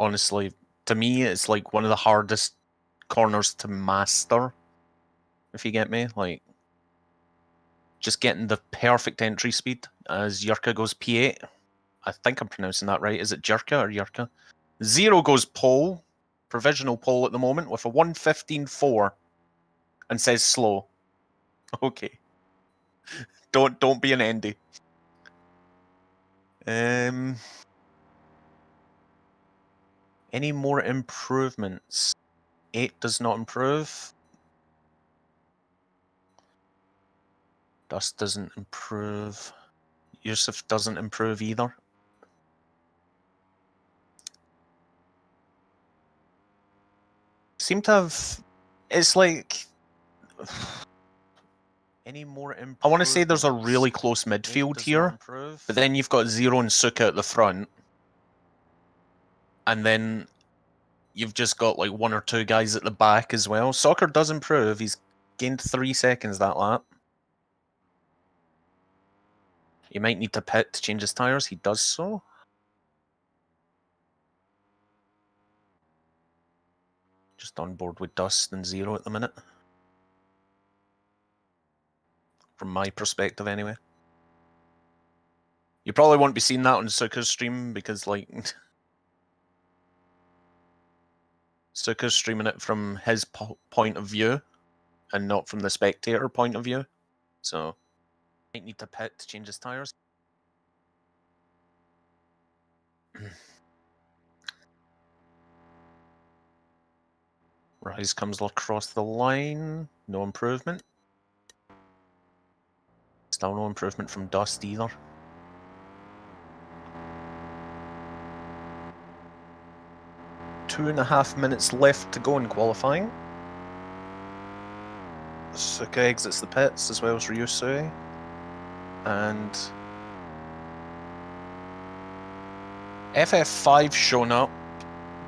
honestly, to me, it's like one of the hardest corners to master, if you get me. Like, just getting the perfect entry speed as Yurka goes P8. I think I'm pronouncing that right. Is it Jerka or Yurka? Zero goes pole, provisional pole at the moment, with a 1:15.4 and says slow. Okay. Don't be an Andy. Any more improvements? 8 does not improve. Dust doesn't improve. Yusuf doesn't improve either. Seem to have... It's like... Any more improvements? I want to say there's a really close midfield here, but then you've got Zero and Suka at the front. And then you've just got like 1 or 2 guys at the back as well. Soccer does improve. He's gained 3 seconds that lap. He might need to pit to change his tyres. He does so. Just on board with Dust and Zero at the minute. From my perspective, anyway. You probably won't be seeing that on Suka's stream because, like, Suka's streaming it from his point of view and not from the spectator point of view. So, might need to pit to change his tyres. Rise comes across the line. No improvement. Still no improvement from Dust either. Two and a half minutes left to go in qualifying. Suka exits the pits as well as Ryusui. And FF5 shown up.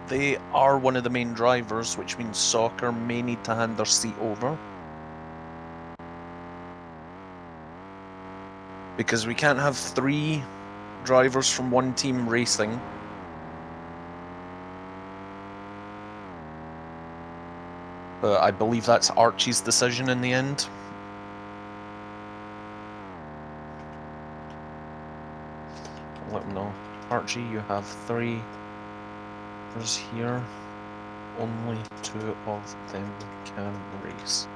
They are one of the main drivers, which means Soccer may need to hand their seat over. Because we can't have 3 drivers from one team racing. But I believe that's Archie's decision in the end. I'll let him know. Archie, you have 3 drivers here. Only 2 of them can race.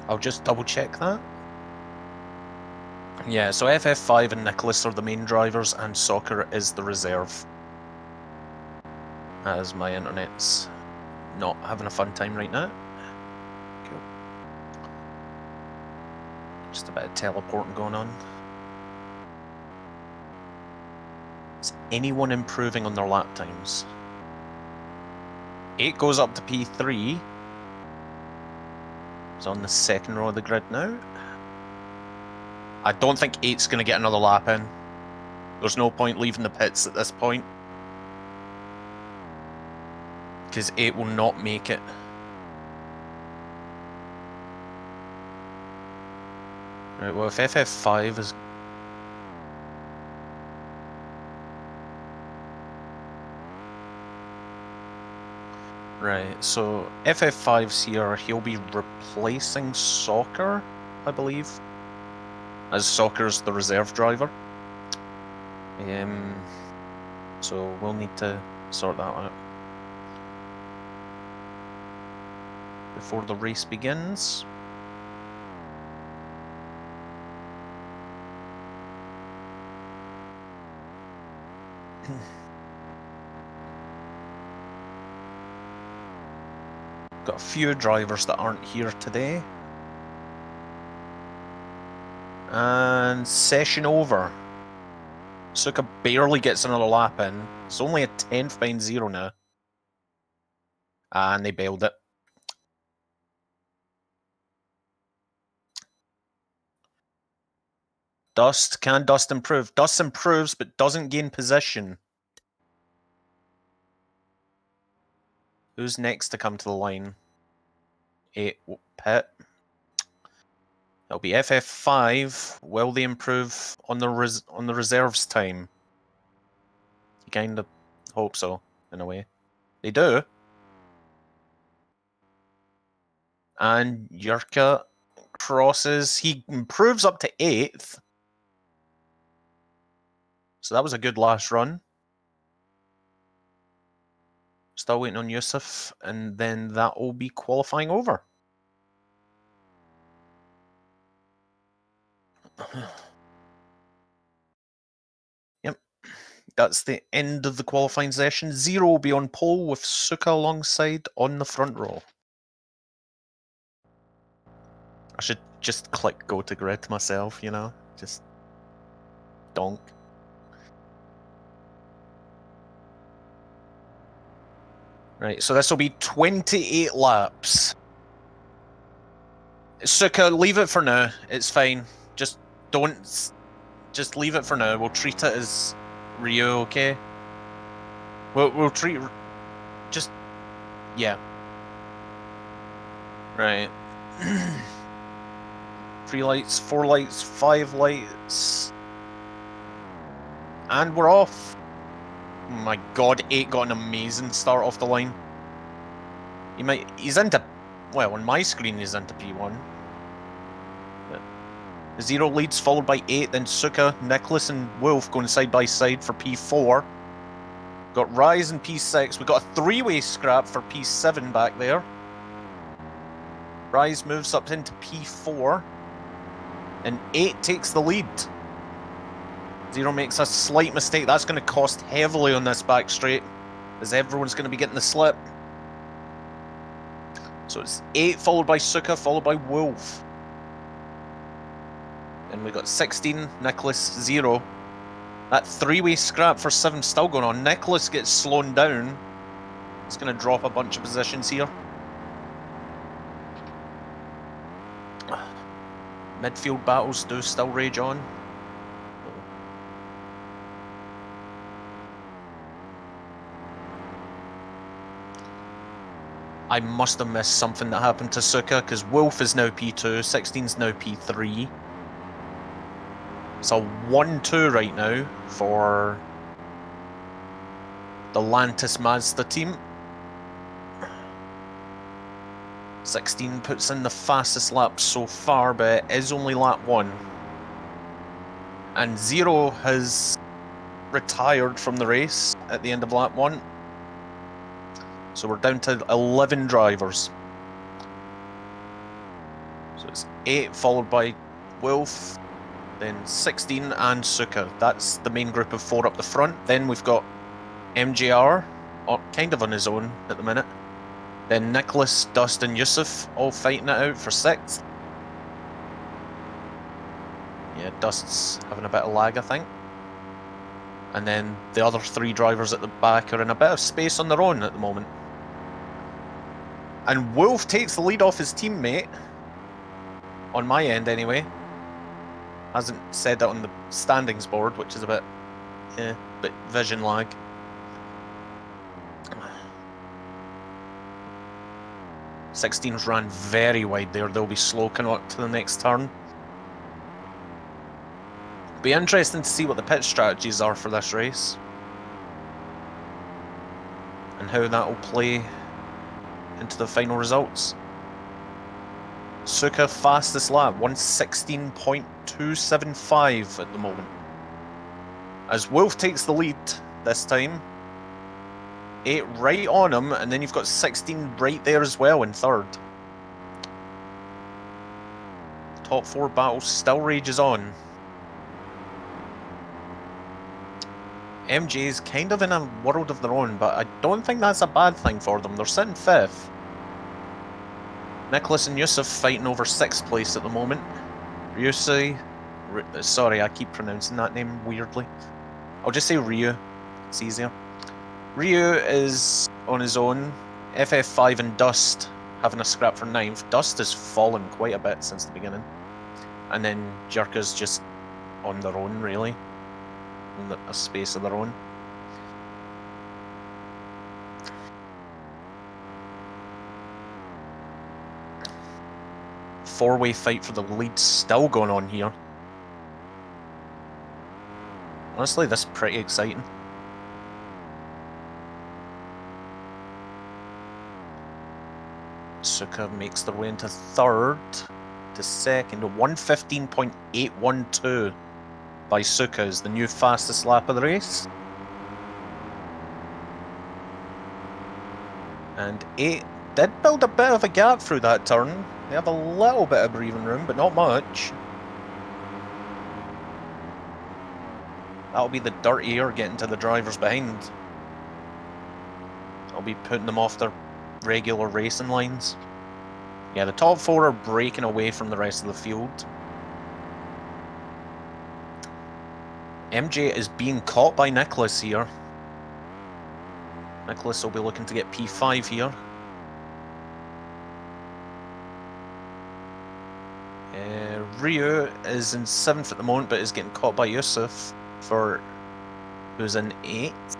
I'll just double check that. Yeah, so FF5 and Nicholas are the main drivers and Soccer is the reserve. As my internet's not having a fun time right now. Cool. Just a bit of teleporting going on. Is anyone improving on their lap times? 8 goes up to P3. He's on the second row of the grid now. I don't think 8's going to get another lap in. There's no point leaving the pits at this point. Because 8 will not make it. Right, well, if FF5 is... Right, so FF5's here, he'll be replacing Soccer, I believe. As Soccer's the reserve driver. So we'll need to sort that out. Before the race begins. Got a few drivers that aren't here today. And session over. Suka barely gets another lap in. It's only a 10th behind Zero now. And they bailed it. Dust. Can Dust improve? Dust improves but doesn't gain position. Who's next to come to the line? Pit. It'll be FF5. Will they improve on the reserves time? You kind of hope so, in a way. They do. And Yurka crosses. He improves up to 8th. So that was a good last run. Still waiting on Yusuf, and then that will be qualifying over. Yep, that's the end of the qualifying session. 0 will be on pole with Suka alongside on the front row. I should just click go to grid myself, you know, just donk. Right, so this will be 28 laps. Suka, leave it for now. It's fine. Just don't. Just leave it for now. We'll treat it as Rio, okay? We'll treat. Just. Yeah. Right. 3 lights, 4 lights, 5 lights. And we're off. Oh my god, 8 got an amazing start off the line. He's into. Well, on my screen he's into P1. 0 leads, followed by 8, then Suka, Nicholas and Wolf going side by side for P4. Got Rise in P6. We got a 3-way scrap for P7 back there. Rise moves up into P4. And 8 takes the lead. 0 makes a slight mistake. That's going to cost heavily on this back straight, as everyone's going to be getting the slip. So it's 8 followed by Suka, followed by Wolf. And we got 16, Nicholas 0. That 3-way scrap for 7 still going on. Nicholas gets slowed down. He's going to drop a bunch of positions here. Midfield battles do still rage on. I must have missed something that happened to Suka, because Wolf is now P2, 16's now P3. It's a 1-2 right now for the Lantis Mazda team. 16 puts in the fastest lap so far, but it is only lap 1. And 0 has retired from the race at the end of lap 1. So we're down to 11 drivers. So it's 8 followed by Wolf, then 16 and Suka. That's the main group of 4 up the front. Then we've got MJR, kind of on his own at the minute. Then Nicholas, Dust and Yusuf all fighting it out for 6th. Yeah, Dust's having a bit of lag, I think. And then the other 3 drivers at the back are in a bit of space on their own at the moment. And Wolf takes the lead off his teammate. On my end, anyway. Hasn't said that on the standings board, which is a bit vision lag. Sixteen's ran very wide there. They'll be slow coming up to the next turn. Be interesting to see what the pit strategies are for this race. And how that will play into the final results. Suka fastest lap, 1:16.275 at the moment. As Wolf takes the lead this time. 8 right on him, and then you've got 16 right there as well in 3rd. Top 4 battle still rages on. MJ's kind of in a world of their own, but I don't think that's a bad thing for them. They're sitting 5th. Nicholas and Yusuf fighting over 6th place at the moment. Sorry, I keep pronouncing that name weirdly. I'll just say Ryu. It's easier. Ryu is on his own. FF5 and Dust having a scrap for 9th. Dust has fallen quite a bit since the beginning. And then Jerka's just on their own, really. In a space of their own. four-way fight for the lead still going on here. Honestly, this is pretty exciting. Suka makes their way into third to second. 1:15.812 by Suka is the new fastest lap of the race. And 8 did build a bit of a gap through that turn. They have a little bit of breathing room, but not much. That'll be the dirty air getting to the drivers behind. I'll be putting them off their regular racing lines. Yeah, the top 4 are breaking away from the rest of the field. MJ is being caught by Nicholas here. Nicholas will be looking to get P5 here. Ryu is in 7th at the moment, but is getting caught by Yusuf, who's in 8th.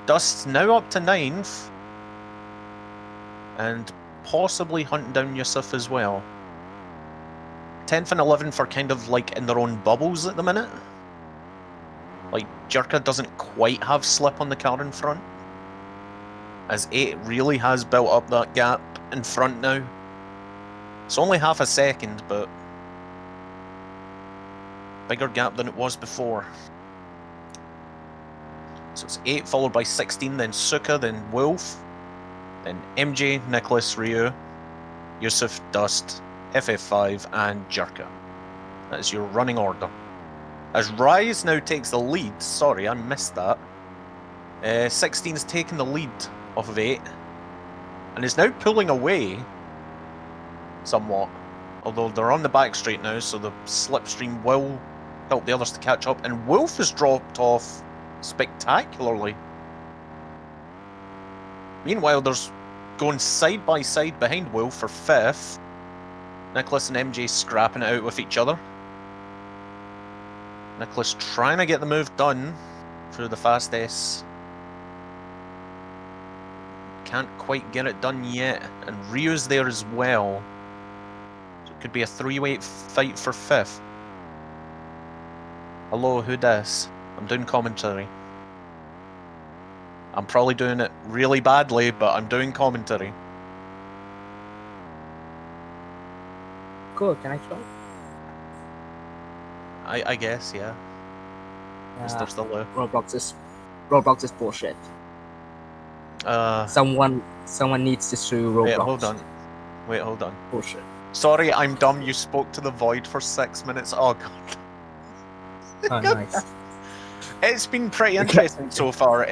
Dust now up to 9th. And possibly hunting down Yusuf as well. 10th and 11th are kind of like in their own bubbles at the minute. Like, Jerka doesn't quite have slip on the car in front, as 8 really has built up that gap in front now. It's only half a second, but bigger gap than it was before. So it's 8 followed by 16, then Suka, then Wolf, then MJ, Nicholas, Ryu, Yusuf, Dust, FF5, and Jerka. That is your running order. As Rise now takes the lead, sorry, I missed that. 16 is taking the lead off of 8, and is now pulling away somewhat. Although they're on the back straight now, so the slipstream will help the others to catch up, and Wolf has dropped off spectacularly. Meanwhile, there's going side by side behind Wolf for 5th. Nicholas and MJ scrapping it out with each other. Nicholas trying to get the move done through the fast S. Can't quite get it done yet, and Ryu's there as well. So it could be a 3-way fight for 5th. Hello, who dis? I'm doing commentary. I'm probably doing it really badly, but I'm doing commentary. Cool, can I try? I guess, yeah. Mr. Stiller. Roblox is bullshit. Someone needs to sue Roblox. Wait, hold on. Bullshit. Sorry, I'm dumb. You spoke to the void for 6 minutes. Oh god. Oh, nice. It's been pretty interesting so far.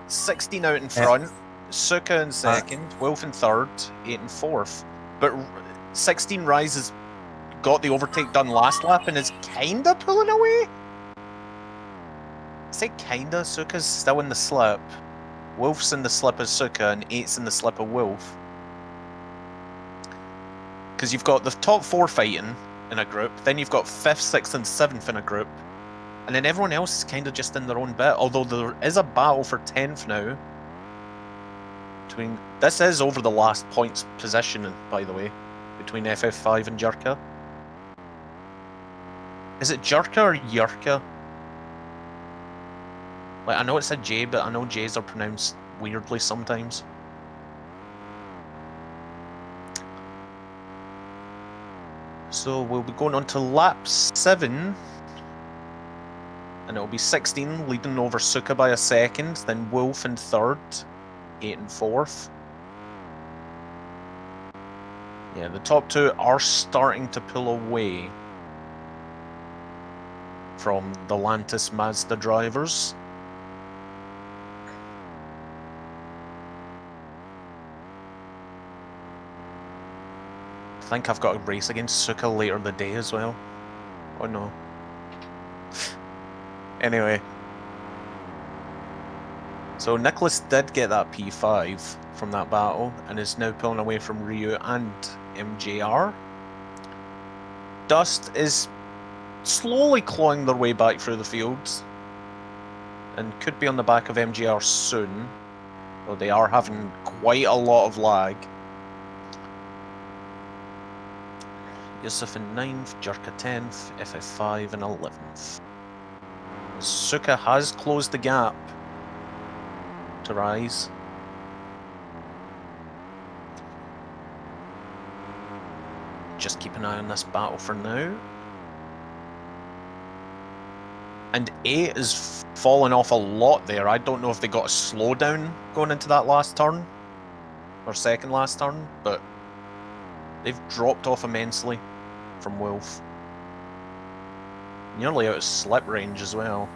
16 out in front, Suka in 2nd, Wolf in 3rd, 8 in 4th. But 16 Rises got the overtake done last lap and is kinda pulling away. I say kinda. Suka's still in the slip. Wolf's in the slip of Suka and 8's in the slip of Wolf. Because you've got the top 4 fighting in a group, then you've got 5th, 6th and 7th in a group, and then everyone else is kind of just in their own bit, although there is a battle for 10th now. This is over the last points position, by the way, between FF5 and Jerka. Is it Jerka or Yurka? Like, I know it's a J, but I know J's are pronounced weirdly sometimes. So we'll be going on to lap 7. And it'll be 16 leading over Suka by a second, then Wolf in 3rd, 8 in 4th. Yeah, the top 2 are starting to pull away from the Lantis Mazda drivers. I think I've got a race against Suka later in the day as well. Oh no. Anyway. So Nicholas did get that P5 from that battle and is now pulling away from Ryu and MJR. Dust is slowly clawing their way back through the fields and could be on the back of MJR soon, though they are having quite a lot of lag. Yusuf in 9th, Jerka 10th, FF5 in 11th. Suka has closed the gap to Rise. Just keep an eye on this battle for now. And 8 is falling off a lot there. I don't know if they got a slowdown going into that last turn, or second last turn, but they've dropped off immensely from Wolf. Nearly out of slip range as well.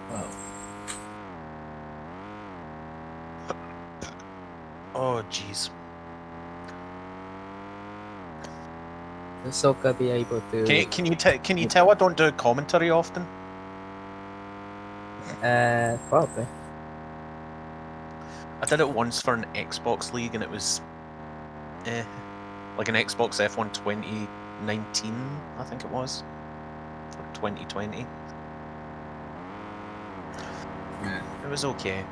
Wow. Oh, jeez. Will Soka be able to... Can you tell I don't do commentary often? Probably. I did it once for an Xbox League and it was... like an Xbox F1 2019, I think it was. Or 2020. It was okay.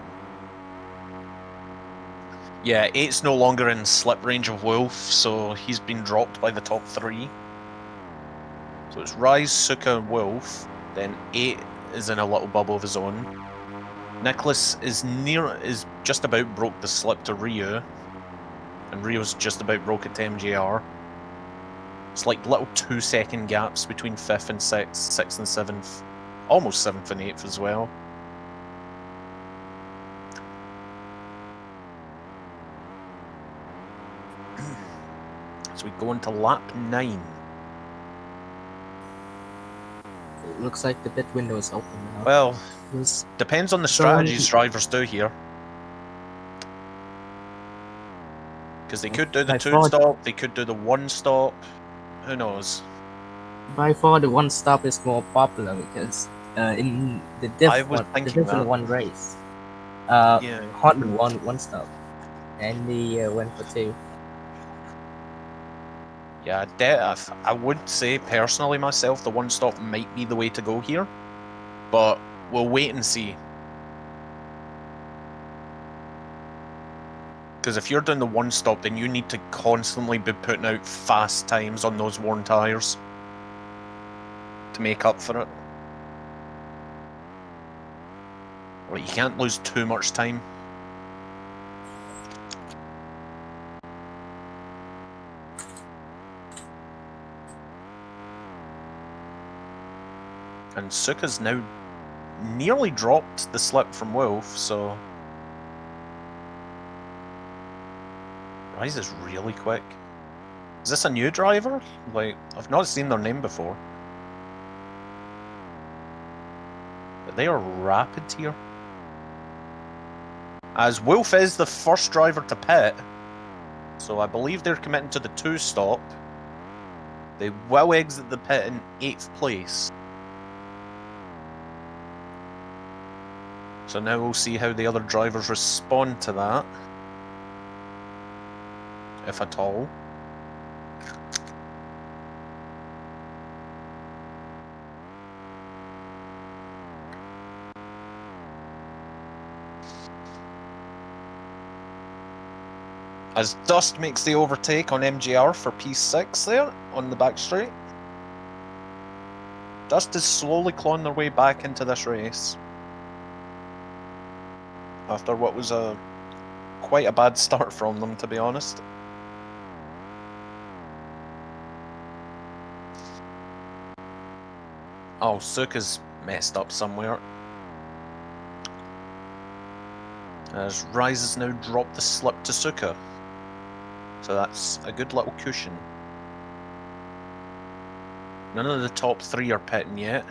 Yeah, 8's no longer in slip range of Wolf, so he's been dropped by the top 3. So it's Rise, Suka, Wolf, then 8 is in a little bubble of his own. Nicholas is just about broke the slip to Ryu, and Rio's just about broke it to MJR. It's like little 2-second gaps between 5th and 6th, 6th and 7th, almost 7th and 8th as well. So we go into lap 9. It looks like the pit window is open now. Well, Who's- depends on the strategies drivers do here. Because they could do the I 2 thought- stop, they could do the 1 stop. Who knows? By far, the one stop is more popular because in the I was the thinking different that. one race, Yeah. Hartman won one stop, and he went for 2. Yeah, I would say personally myself, the 1 stop might be the way to go here. But we'll wait and see. Because if you're doing the 1 stop, then you need to constantly be putting out fast times on those worn tyres to make up for it. Like, you can't lose too much time. And Suka's now nearly dropped the slip from Wolf, so... Rise is really quick. Is this a new driver? Like, I've not seen their name before. But they are rapid here. As Wolf is the first driver to pit, so I believe they're committing to the 2 stop. They will exit the pit in 8th place. So now we'll see how the other drivers respond to that. If at all. As Dust makes the overtake on MJR for P6 there, on the back straight. Dust is slowly clawing their way back into this race. After what was quite a bad start from them, to be honest. Oh, Suka's messed up somewhere. As Rise has now dropped the slip to Suka. So that's a good little cushion. None of the top 3 are pitting yet.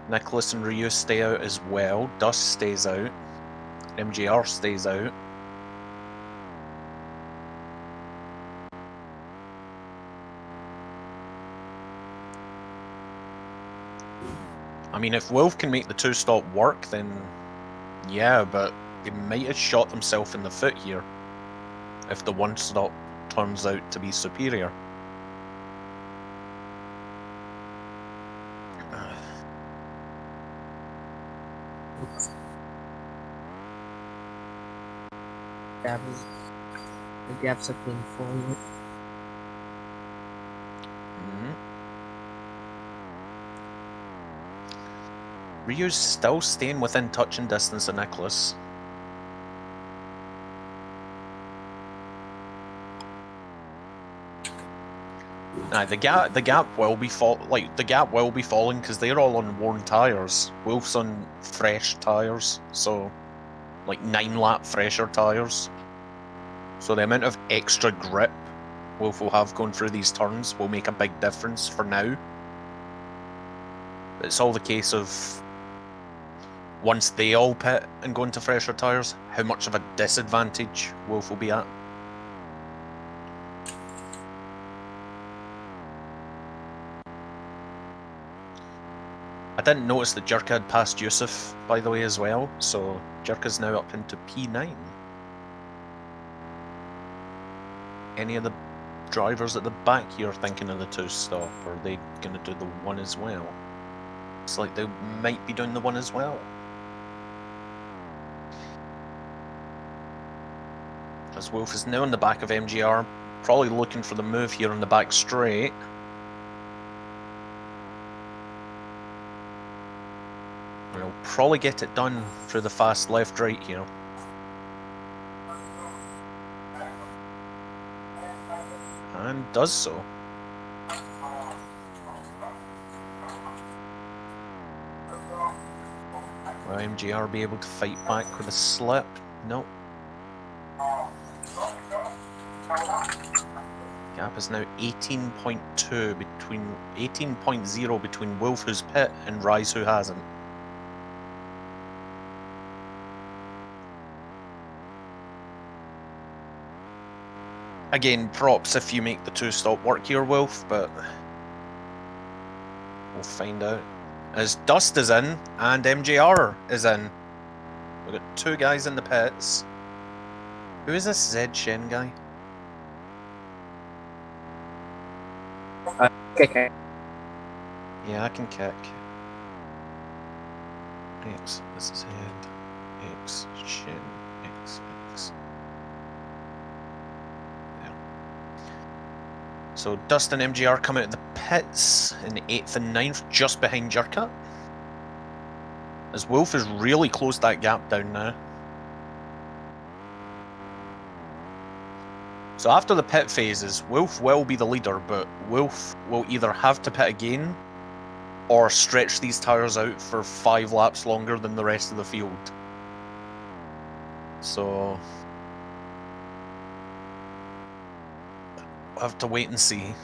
Nicholas and Ryu stay out as well. Dust stays out. MJR stays out. I mean, if Wolf can make the 2 stop work, then yeah, but they might have shot themselves in the foot here if the 1 stop turns out to be superior. The gaps have been forward. Ryu's still staying within touching distance of Nicholas. Nah, the gap will be falling because they're all on worn tires. Wolf's on fresh tires, so like 9-lap fresher tires. So the amount of extra grip Wolf will have going through these turns will make a big difference for now. It's all the case of once they all pit and go into fresher tires, how much of a disadvantage Wolf will be at. I didn't notice that Jerka had passed Yusuf, by the way, as well, so Jerka's now up into P9. Any of the drivers at the back here thinking of the 2-stop, or are they going to do the 1 as well? It's like they might be doing the 1 as well. As Wolf is now in the back of MGR, probably looking for the move here on the back straight. And he'll probably get it done through the fast left-right here. And does so. Will MGR be able to fight back with a slip? No. Gap is now 18.2 between 18.0 between Wolf who's pit and Rise who hasn't. Again, props if you make the 2-stop work here, Wolf, but we'll find out. As Dust is in and MJR is in. We've got 2 guys in the pits. Who is this Zed Shen guy? Okay. Yeah, I can kick. X, this is head. X, Shen, X. There. So Dust and MGR come out of the pits in 8th and 9th, just behind Jerka. As Wolf has really closed that gap down now. So after the pit phases, Wolf will be the leader, but Wolf will either have to pit again or stretch these tyres out for 5 laps longer than the rest of the field. So we'll have to wait and see.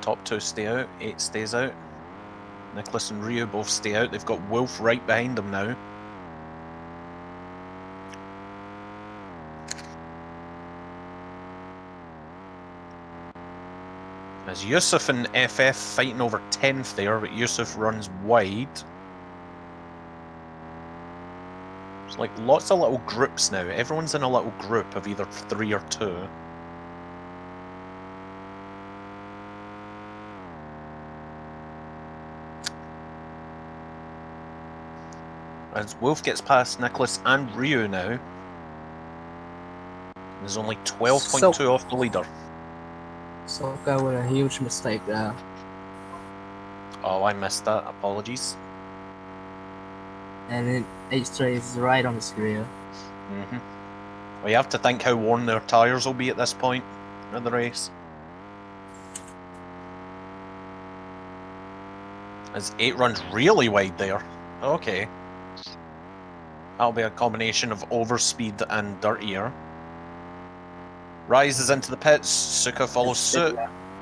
Top 2 stay out, 8 stays out. Nicholas and Ryu both stay out. They've got Wolf right behind them now. As Yusuf and FF fighting over 10th there, but Yusuf runs wide. There's like lots of little groups now. Everyone's in a little group of either 3 or 2. As Wolf gets past Nicholas and Ryu now. There's only 12.2 off the leader. Soka with a huge mistake there. Oh, I missed that. Apologies. And H3 is right on his rear. Well, you have to think how worn their tyres will be at this point of the race. As 8 runs really wide there. Okay. That'll be a combination of overspeed and dirtier. Rise is into the pits. Suka follows suit.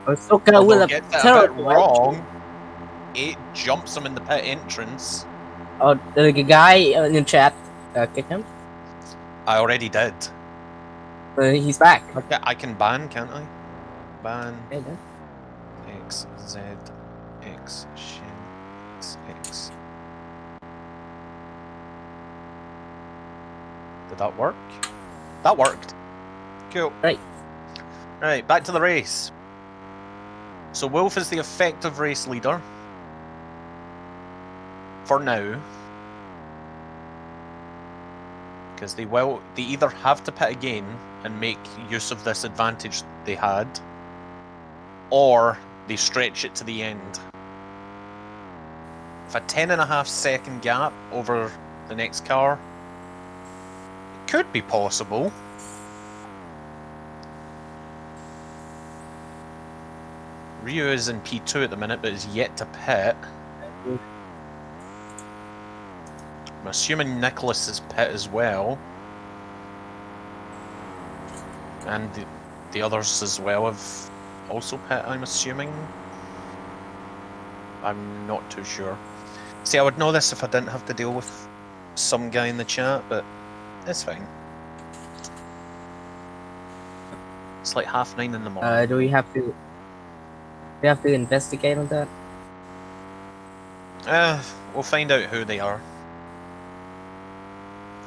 Soka will get that a bit wrong. 8 jumps him in the pit entrance. Oh, the guy in chat kick him? I already did. He's back. I can ban, can't I? Ban. Okay, then. X, Z, X, Shin, X, X. Did that work? That worked. Cool. Right. Right, back to the race. So Wolf is the effective race leader. For now. Because they either have to pit again and make use of this advantage they had, or they stretch it to the end. If a 10.5 second gap over the next car, it could be possible. Ryu is in P2 at the minute, but is yet to pit. I'm assuming Nicholas is pit as well. And the others as well have also pit, I'm assuming. I'm not too sure. See, I would know this if I didn't have to deal with some guy in the chat, but it's fine. It's like 9:30 in the morning. Do we have to investigate on that? We'll find out who they are.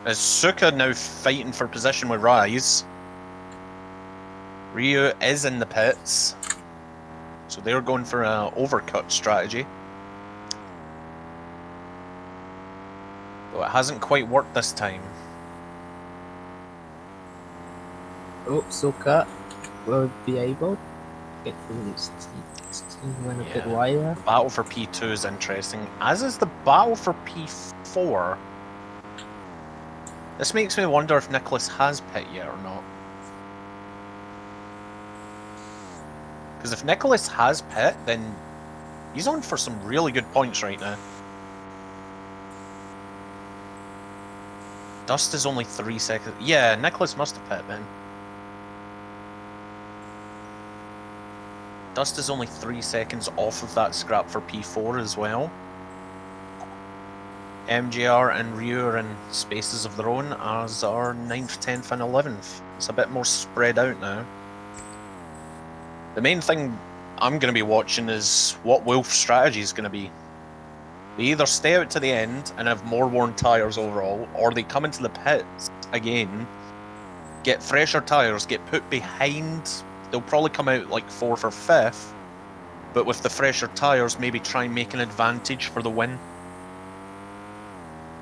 Is Suka now fighting for position with Rise? Ryu is in the pits, so they're going for an overcut strategy. Though it hasn't quite worked this time. Oh, Soka will be able to get through 16 went a bit wider. The battle for P2 is interesting, as is the battle for P4. This makes me wonder if Nicholas has pit yet or not. Because if Nicholas has pit, then he's on for some really good points right now. Dust is only 3 seconds. Yeah, Nicholas must have pit then. Dust is only 3 seconds off of that scrap for P4 as well. MJR and Ryu are in spaces of their own, as are 9th, 10th and 11th. It's a bit more spread out now. The main thing I'm going to be watching is what Wolf's strategy is going to be. They either stay out to the end and have more worn tyres overall, or they come into the pits again, get fresher tyres, get put behind. They'll probably come out like 4th or 5th, but with the fresher tyres, maybe try and make an advantage for the win.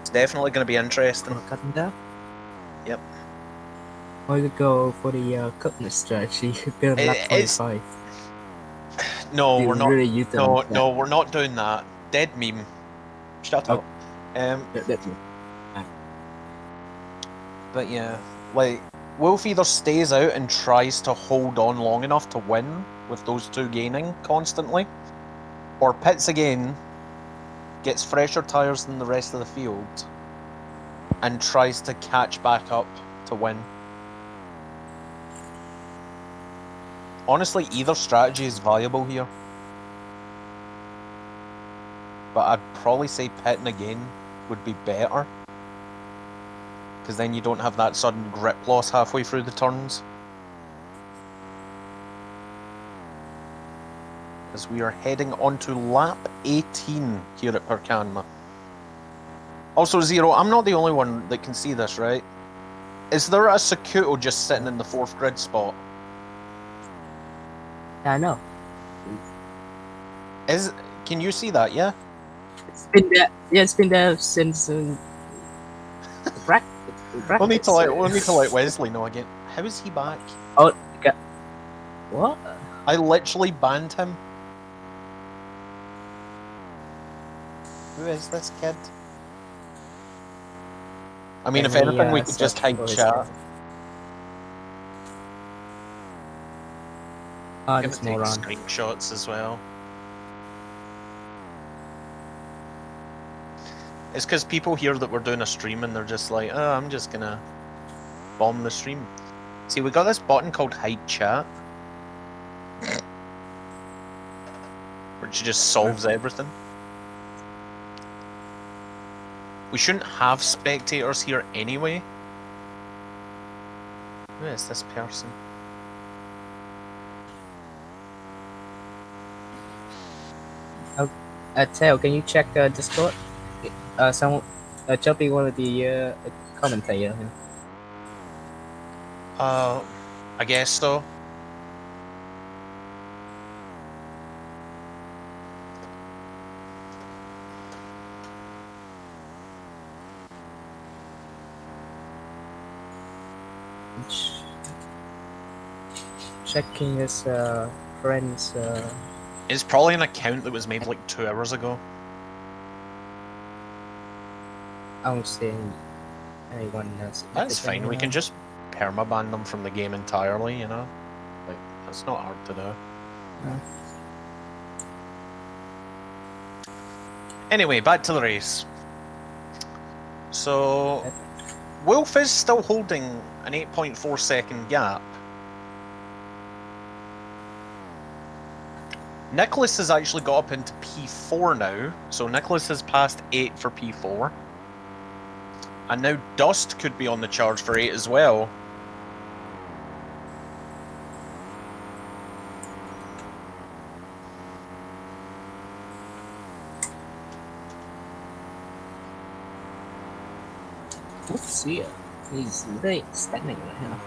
It's definitely going to be interesting. Cutting down? Yep. Or you go for the cutness strategy, build lap 25. No, we're not. Really No, we're not doing that. Dead meme. Shut up. But yeah, like, Wolf either stays out and tries to hold on long enough to win with those two gaining constantly, or pits again, gets fresher tyres than the rest of the field, and tries to catch back up to win. Honestly, either strategy is viable here. But I'd probably say pitting again would be better. Because then you don't have that sudden grip loss halfway through the turns. As we are heading on to lap 18 here at Percanma. Also, Zero, I'm not the only one that can see this, right? Is there a Sakuto just sitting in the 4th grid spot? Yeah, I know. Can you see that, yeah? It's been there. Yeah, it's been there since Let me to let Wesley know again. How is he back? Oh, what? I literally banned him. Who is this kid? I mean, if anything, we could just hide chat. I'm gonna take screenshots as well. It's because people hear that we're doing a stream and they're just like, oh, I'm just gonna bomb the stream. See, we got this button called hide chat, which just solves everything. We shouldn't have spectators here anyway. Who is this person? Tail, can you check Discord? Jumping one of the commentator here. I guess so. checking his friends. It's probably an account that was made like 2 hours ago. I don't see anyone else. That's fine. We can just permaban them from the game entirely. You know, like that's not hard to do. No. Anyway, back to the race. So, Wolf is still holding an 8.4 second gap. Nicholas has actually got up into P4 now, so Nicholas has passed 8 for P4. And now Dust could be on the charge for 8 as well. Let's see it. He's really standing right now.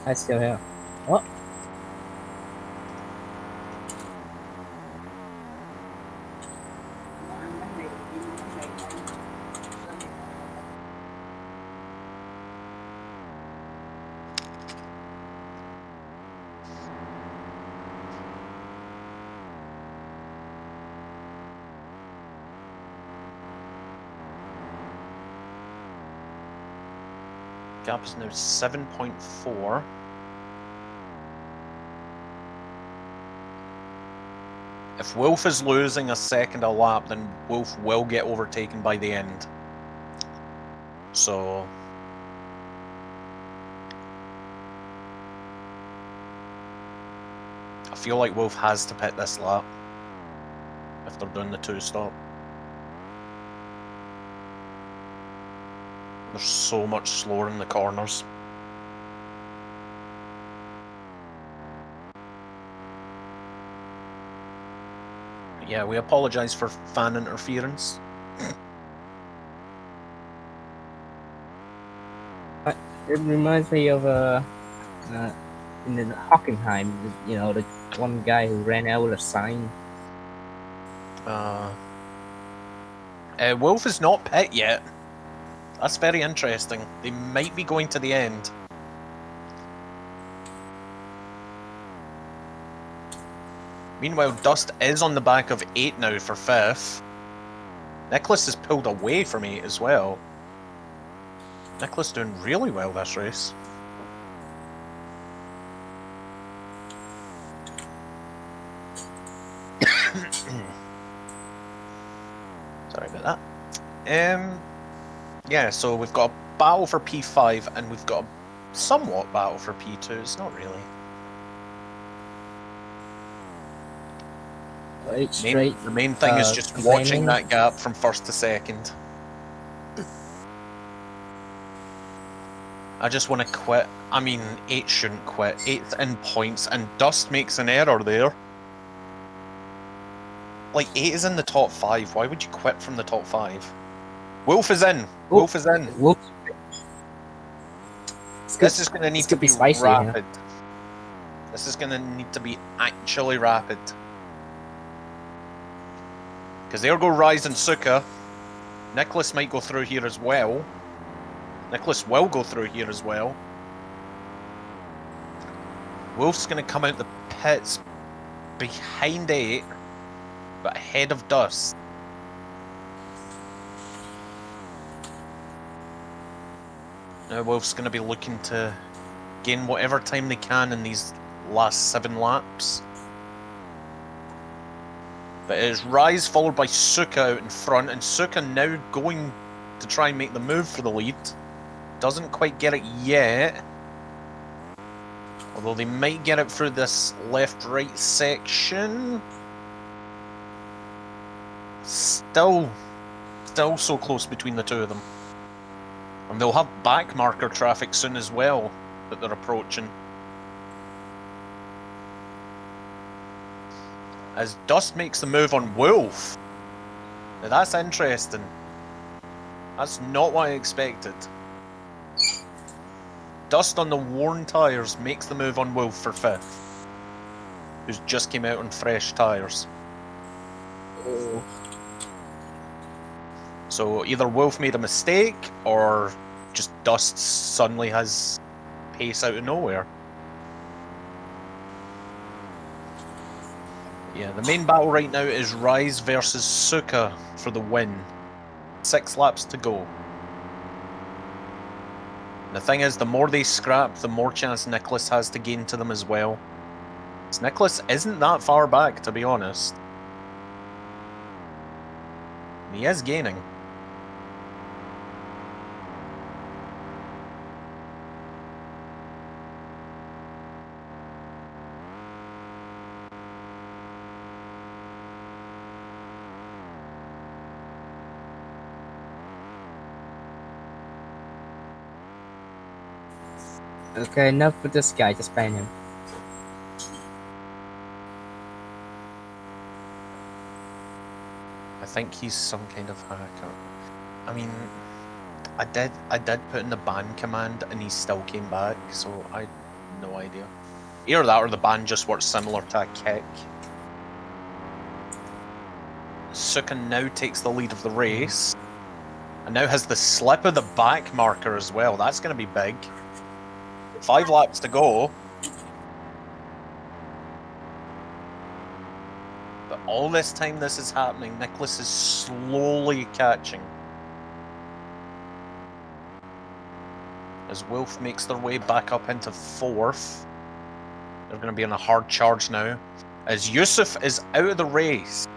I still here. What? Gap is now 7.4. If Wolf is losing a second a lap, then Wolf will get overtaken by the end. So... I feel like Wolf has to pit this lap if they're doing the 2-stop. They're so much slower in the corners. Yeah, we apologise for fan interference. It reminds me of in the Hockenheim, you know, the one guy who ran out with a sign. Wolf is not pit yet. That's very interesting. They might be going to the end. Meanwhile, Dust is on the back of 8 now for 5th. Nicholas has pulled away from 8 as well. Nicholas doing really well this race. Sorry about that. Yeah, so we've got a battle for P5 and we've got a somewhat battle for P2. It's not really. The main thing is just watching that gap from 1st to 2nd. I just want to quit. I mean, 8 shouldn't quit. 8's in points, and Dust makes an error there. Like, 8 is in the top 5. Why would you quit from the top 5? Wolf is in. Wolf is in. Wolf. This is going to need to be spicy, rapid. This is going to need to be actually rapid. Because there go Rise and Suka. Nicholas might go through here as well. Nicholas will go through here as well. Wolf's going to come out the pits behind 8, but ahead of Dust. Now Wolf's going to be looking to gain whatever time they can in these last 7 laps. But it is Rise followed by Suka out in front, and Suka now going to try and make the move for the lead. Doesn't quite get it yet. Although they might get it through this left-right section. Still so close between the two of them. And they'll have back marker traffic soon as well that they're approaching. As Dust makes the move on Wolf. Now that's interesting. That's not what I expected. Dust on the worn tyres makes the move on Wolf for 5th. Who's just came out on fresh tyres. Oh. So either Wolf made a mistake, or just Dust suddenly has pace out of nowhere. Yeah, the main battle right now is Rise versus Suka for the win. 6 laps to go. The thing is, the more they scrap, the more chance Nicholas has to gain to them as well. Because Nicholas isn't that far back, to be honest. And he is gaining. Okay, enough with this guy. Just ban him. I think he's some kind of hacker. I mean, I did put in the ban command and he still came back, so I have no idea. Either that or the ban just works similar to a kick. Suka now takes the lead of the race. And now has the slip of the back marker as well. That's going to be big. 5 laps to go. But all this time this is happening, Nicholas is slowly catching. As Wolf makes their way back up into 4th. They're going to be on a hard charge now. As Yusuf is out of the race.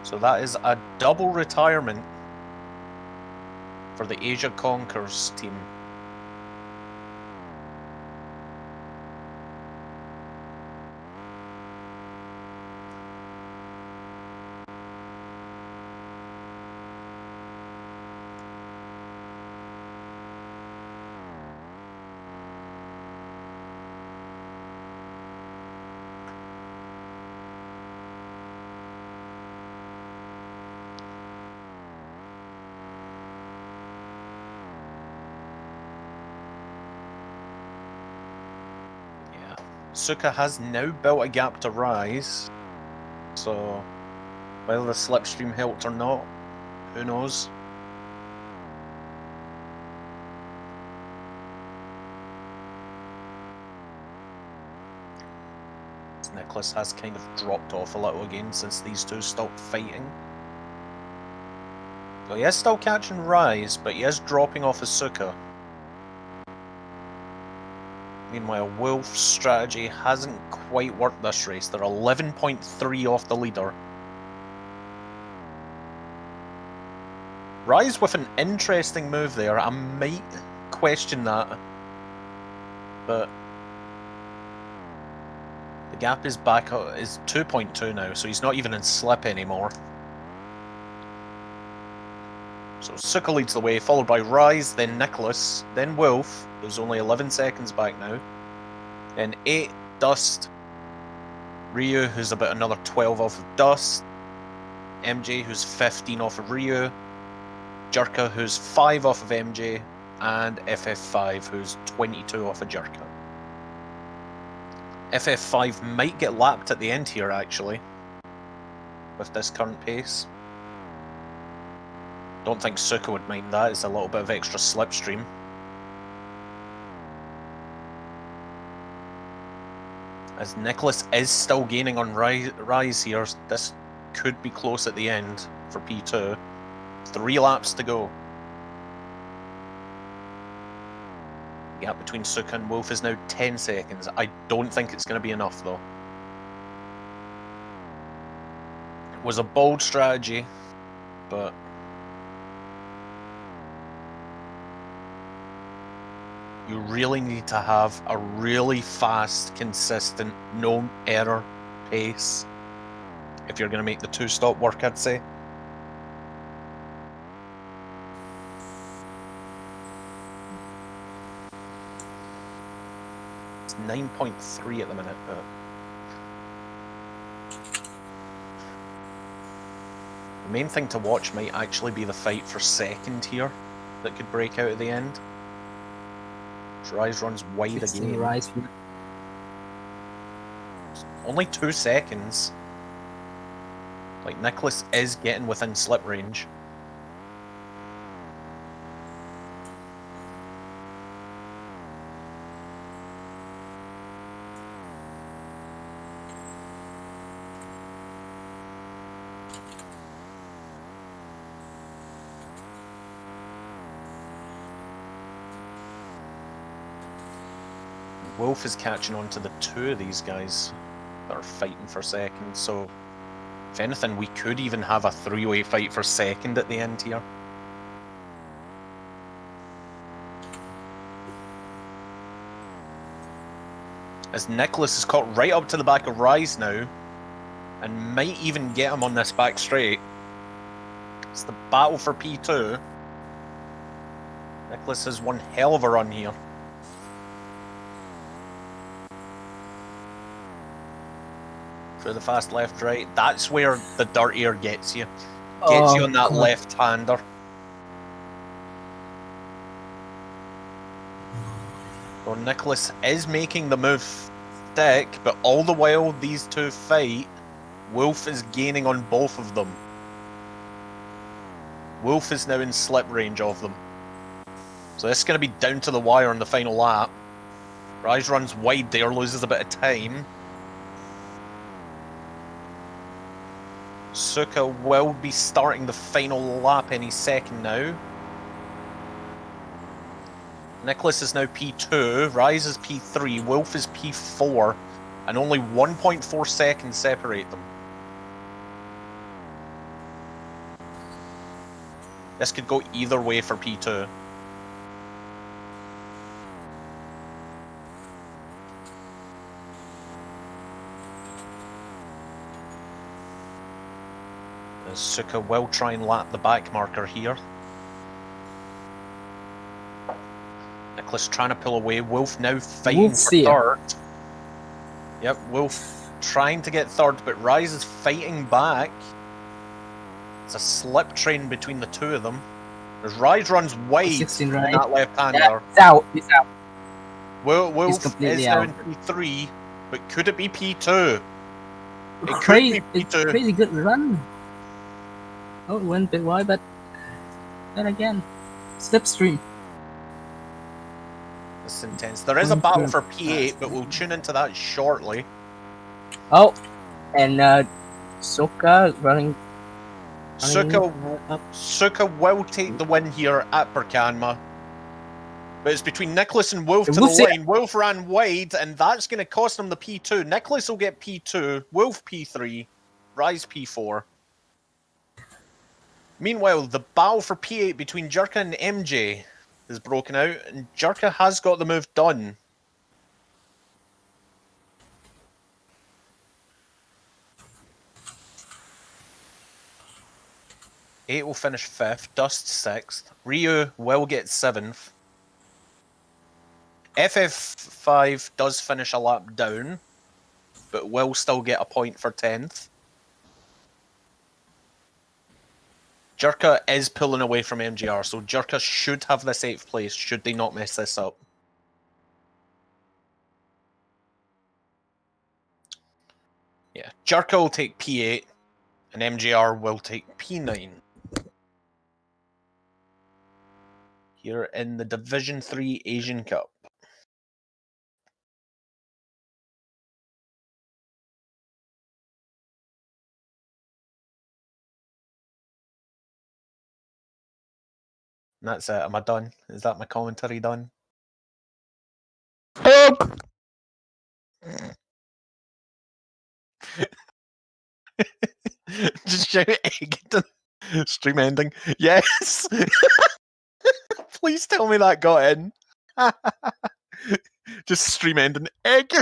So that is a double retirement for the Asia Conquers team. Suka has now built a gap to Rise, so whether the slipstream helped or not, who knows? Nicholas has kind of dropped off a little again since these two stopped fighting. So he is still catching Rise, but he is dropping off his Suka. Meanwhile, Wolf's strategy hasn't quite worked this race. They're 11.3 off the leader. Rise with an interesting move there. I might question that. But the gap is back, is 2.2 now, so he's not even in slip anymore. So Suka leads the way, followed by Rise, then Nicholas, then Wolf, who's only 11 seconds back now. Then 8, Dust, Ryu, who's about another 12 off of Dust, MJ, who's 15 off of Ryu, Jerka, who's 5 off of MJ, and FF5, who's 22 off of Jerka. FF5 might get lapped at the end here, actually, with this current pace. Don't think Suka would mind that, it's a little bit of extra slipstream. As Nicholas is still gaining on Rise here, this could be close at the end for P2. 3 laps to go. The gap between Suka and Wolf is now 10 seconds. I don't think it's going to be enough though. It was a bold strategy, but you really need to have a really fast, consistent, no error pace if you're going to make the 2-stop work, I'd say. It's 9.3 at the minute, but the main thing to watch might actually be the fight for second here that could break out at the end. Rise runs wide again. Rise. Only 2 seconds. Like, Nicholas is getting within slip range. Wolf is catching on to the two of these guys that are fighting for second, so if anything, we could even have a three-way fight for second at the end here. As Nicholas is caught right up to the back of Rise now, and might even get him on this back straight. It's the battle for P2. Nicholas has one hell of a run here. Through the fast left right. That's where the dirt air gets you. Gets you on that left-hander. Or Nicholas is making the move stick, but all the while these two fight, Wolf is gaining on both of them. Wolf is now in slip range of them. So this is going to be down to the wire on the final lap. Rise runs wide there, loses a bit of time. Suka will be starting the final lap any second now. Nicholas is now P2, Rise is P3, Wolf is P4, and only 1.4 seconds separate them. This could go either way for P2. Suka will try and lap the back marker here. Nicholas trying to pull away. Wolf now fighting for third. Yep, Wolf trying to get third, but Rise is fighting back. It's a slip train between the two of them. As Rise runs wide in that left-hander. Yeah, it's out. It's out. Wolf is now in P3, but could it be P2? It crazy, could be P2. It's a crazy good run. Oh, it went a bit wide, but then again, slipstream. This is intense. There is a battle for P8, but we'll tune into that shortly. Oh, and Suka running. Suka will take the win here at Berkanma. But it's between Nicholas and Wolf to the line. Wolf ran wide, and that's going to cost him the P2. Nicholas will get P2, Wolf P3, Rise P4. Meanwhile, the battle for P8 between Jerka and MJ is broken out, and Jerka has got the move done. Eight will finish 5th, Dust 6th, Ryu will get 7th. FF5 does finish a lap down, but will still get a point for 10th. Jerka is pulling away from MGR, so Jerka should have this 8th place, should they not mess this up. Yeah, Jerka will take P8, and MGR will take P9. Here in the Division 3 Asian Cup. And that's it. Am I done? Is that my commentary done? Just shout Eggington. Stream ending. Yes! Please tell me that got in. Just stream ending. Egg!